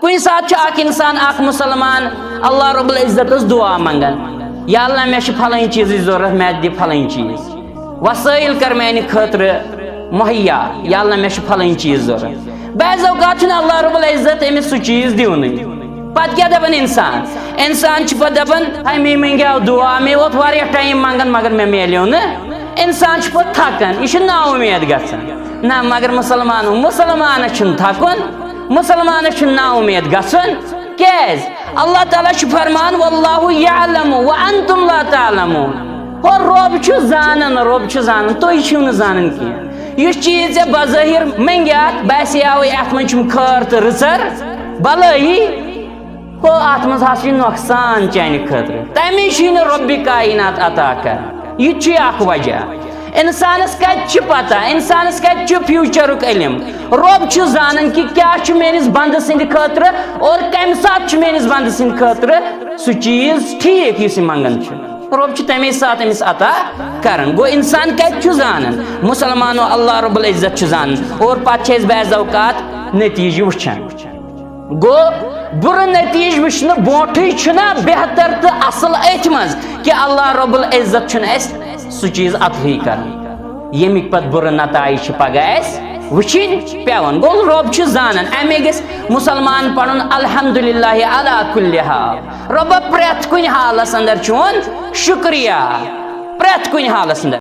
कुछ साथ इंसान मुसलमान अल्लाह रब्बुल इज्जत दुआ मंगन या अल्लाह मे फलानी चीज जरूरत मे दि फलानी चीज वसाइल कर मेन खतर मुहैया या अल्लाह मे फलानी चीज जरूरत बाज़ औक़ात अल्लाह रब्बुल इज्जत अमिस सह चीज दिवन पत क्या दपन इंसान पे दपन हाय मे मंगो दुआ मे वोत वारिया टाइम मंगन मगर मे मिलो न इंसान पे थकन यह ना उम्मीद गन ना मगर मुसलमान थकुन मुसलमान ना उम्मीद गन क्या अल्लाह ताला फरमान वल्लाहु यअलमु व अंतुम ला तअलमून और रोब जानन तुम छो न जानन कह यह चीज बज़ाहिर मंग्यात बासियाव अत मन खर तो रचर भलाई हो अत मज नुकसान चान खतर तमे रब्बि कायनात अता कर यह वजह इंसानस कत पता इंसानस कत फ्यूचर इलम रब जानन कि क्या मेनिस बंद सद खतर और कम सात मेनिस बंद सद खतर सह चीज ठीक इस मंगन रब तमे सात अमिस अता करन गो इंसान कत जानन मुसलमानो अल्लाह रब्बुल इज्जत जानन और पे बाज़ औक़ात नतीज वुचान गो बुर नतीज वुचन ब्रोठे बेहतर तो असल अथ मज कि अल्लाह रब्बुल इज्जत सह चीज अतही कर यमिक पत बुर नताइज पगह वुचिन पेवन गो रब जानन अमे गस मुसलमान पढ़न अल्हम्दुलिल्लाह अला कुल्लि हाल रब प्रेथ कुन हालस अंदर चोन शुक्रिया प्रेथ कुन हालस अंदर।